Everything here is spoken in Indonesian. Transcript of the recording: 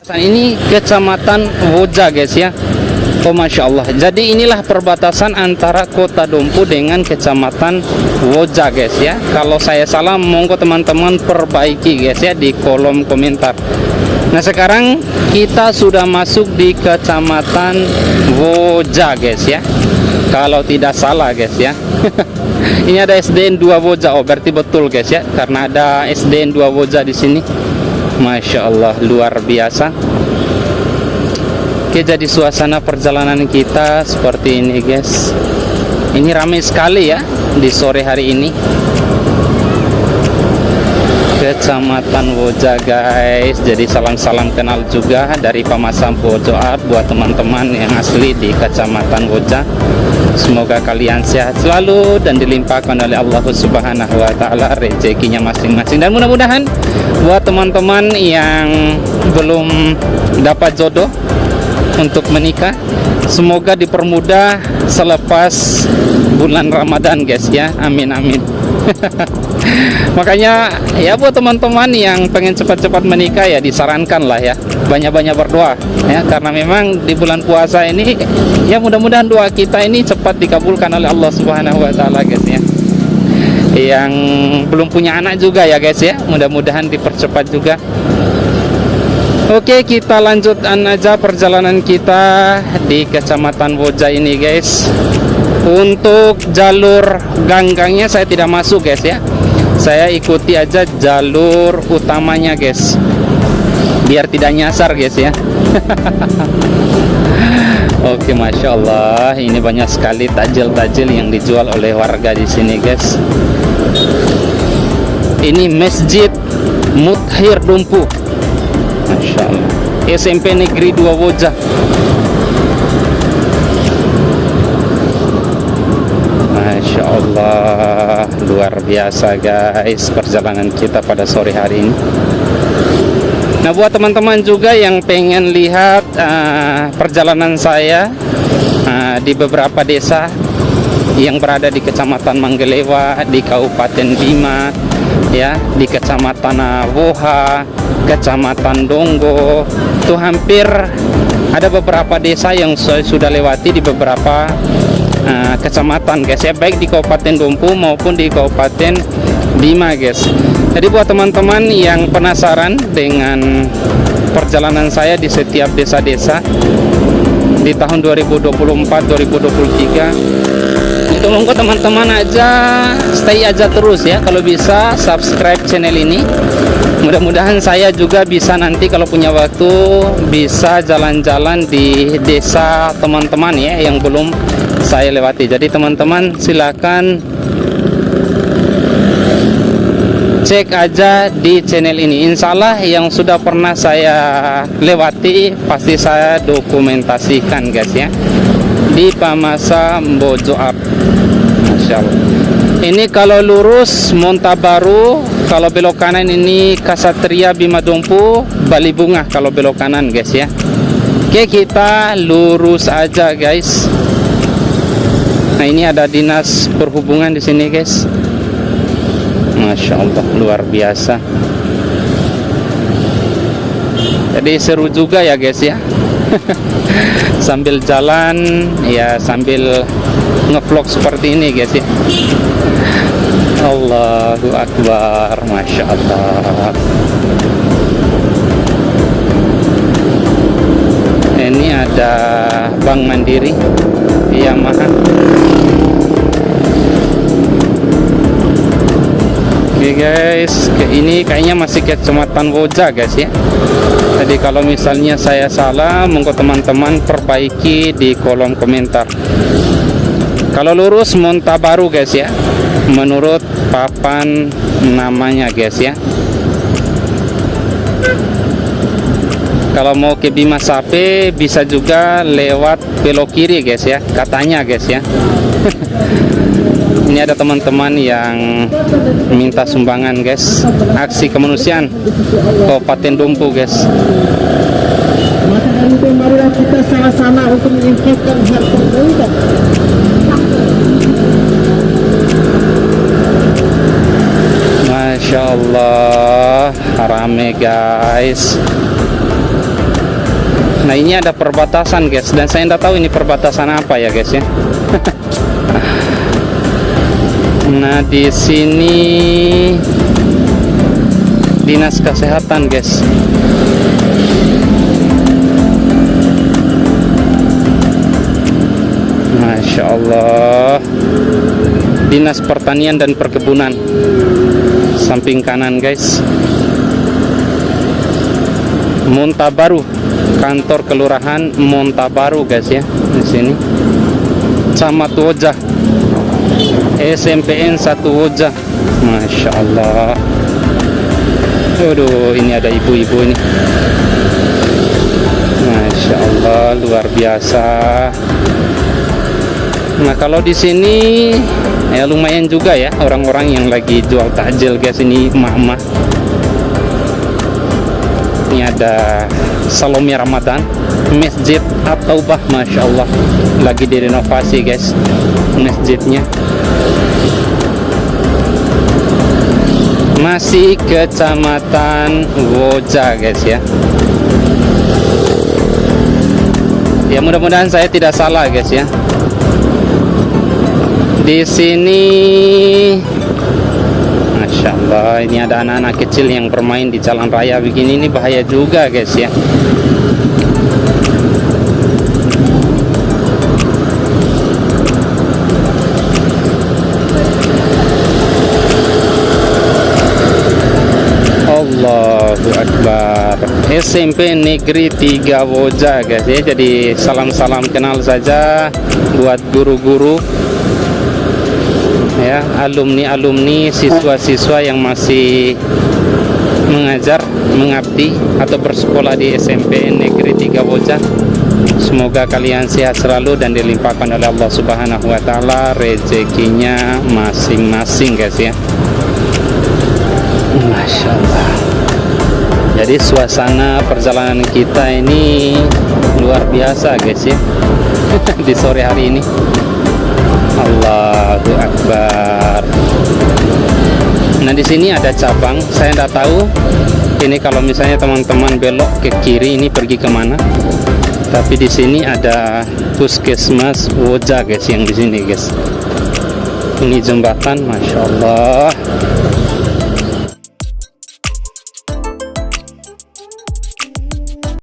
Ini kecamatan Woja guys ya. Oh Masya Allah. Jadi inilah perbatasan antara kota Dompu dengan kecamatan Woja guys ya. Kalau saya salah monggo teman-teman perbaiki guys ya di kolom komentar. Nah sekarang kita sudah masuk di kecamatan Woja guys ya. Kalau tidak salah guys ya. Ini ada SDN 2 Woja. Oh berarti betul guys ya. Karena ada SDN 2 Woja di sini. Masya Allah luar biasa. Oke, jadi suasana perjalanan kita seperti ini guys. Ini ramai sekali ya di sore hari ini. Kecamatan Woja guys. Jadi salam-salam kenal juga dari Pamasam Bojo Art buat teman-teman yang asli di Kecamatan Woja. Semoga kalian sehat selalu dan dilimpahkan oleh Allah Subhanahu wa taala rezekinya masing-masing. Dan mudah-mudahan buat teman-teman yang belum dapat jodoh untuk menikah, semoga dipermudah selepas bulan Ramadan guys ya. Amin amin. Makanya ya buat teman-teman yang pengen cepat-cepat menikah ya disarankan lah ya banyak-banyak berdoa ya, karena memang di bulan puasa ini ya mudah-mudahan doa kita ini cepat dikabulkan oleh Allah Subhanahu wa taala guys ya. Yang belum punya anak juga ya guys ya, mudah-mudahan dipercepat juga. Oke, kita lanjutkan aja perjalanan kita di Kecamatan Woja ini guys. Untuk jalur ganggangnya saya tidak masuk guys ya. Saya ikuti aja jalur utamanya guys, biar tidak nyasar guys ya. Oke, Masya Allah, ini banyak sekali takjil-takjil yang dijual oleh warga di sini guys. Ini Masjid Mudhir Dompu. Masya Allah. SMP Negeri 2 Woja. Masya Allah, luar biasa guys perjalanan kita pada sore hari ini. Nah buat teman-teman juga yang pengen lihat perjalanan saya di beberapa desa yang berada di Kecamatan Manggelewa, di Kabupaten Bima ya, di Kecamatan Woha, Kecamatan Donggo, itu hampir ada beberapa desa yang saya sudah lewati di beberapa kecamatan guys ya, baik di Kabupaten Dompu maupun di Kabupaten Bima guys. Jadi buat teman-teman yang penasaran dengan perjalanan saya di setiap desa-desa di tahun 2024-2023, itu monggo teman-teman aja stay aja terus ya, kalau bisa subscribe channel ini. Mudah-mudahan saya juga bisa nanti kalau punya waktu bisa jalan-jalan di desa teman-teman ya yang belum saya lewati. Jadi teman-teman silakan cek aja di channel ini. Insya Allah yang sudah pernah saya lewati pasti saya dokumentasikan guys ya di Pamasam Bojo Art. Masya Allah. Ini kalau lurus Montabaru, kalau belok kanan ini Kasatria Bima Dompu, Bali Bunga kalau belok kanan guys ya. Oke, kita lurus aja guys. Nah ini ada dinas perhubungan di sini guys. Masya Allah luar biasa. Jadi seru juga ya guys ya. Sambil jalan ya sambil ngevlog seperti ini guys ya. Allahu Akbar, Masya Allah. Ini ada Bank Mandiri Yamaha. Oke guys, ini kayaknya masih Kecamatan Woja guys ya. Jadi kalau misalnya saya salah, monggo teman-teman perbaiki di kolom komentar. Kalau lurus Montabaru guys ya, menurut papan namanya guys ya. Kalau mau ke Bima Sape bisa juga lewat belok kiri guys ya, katanya guys ya. Ini ada teman-teman yang minta sumbangan guys, aksi kemanusiaan Kabupaten Dompu guys. Maka itu marilah kita sama-sama untuk menginfakkan harta kita. Masya Allah, rame guys. Nah ini ada perbatasan guys, dan saya tidak tahu ini perbatasan apa ya guys ya. Nah di sini dinas kesehatan guys. Masya Allah. Dinas Pertanian dan Perkebunan samping kanan guys. Montabaru, kantor kelurahan Montabaru guys ya di sini. Camat Wojah, SMPN 1 Wojah. Masya Allah. Waduh, ini ada ibu-ibu ini. Masya Allah, luar biasa. Nah kalau di sini ya lumayan juga ya orang-orang yang lagi jual takjil guys, ini emak-emak. Ini ada Salome Ramadan, Masjid At-Taubah, Masya Allah, lagi direnovasi guys masjidnya. Masih Kecamatan Wojah guys ya. Ya mudah-mudahan saya tidak salah guys ya. Di sini Masya Allah, ini ada anak-anak kecil yang bermain di jalan raya begini, ini bahaya juga guys ya. Allahu Akbar. SMP Negeri 3 Wojah guys ya. Jadi salam-salam kenal saja buat guru-guru ya, alumni-alumni, siswa-siswa yang masih mengajar, mengabdi atau bersekolah di SMP Negeri 3 Wojah. Semoga kalian sehat selalu dan dilimpahkan oleh Allah Subhanahu wa taala rezekinya masing-masing guys ya. Masya Allah. Jadi suasana perjalanan kita ini luar biasa guys ya. Di sore hari ini. Allahu Akbar. Nah di sini ada cabang, saya tidak tahu ini kalau misalnya teman-teman belok ke kiri ini pergi kemana. Tapi di sini ada Puskesmas Wojah guys yang di sini guys. Ini jembatan, Masya Allah.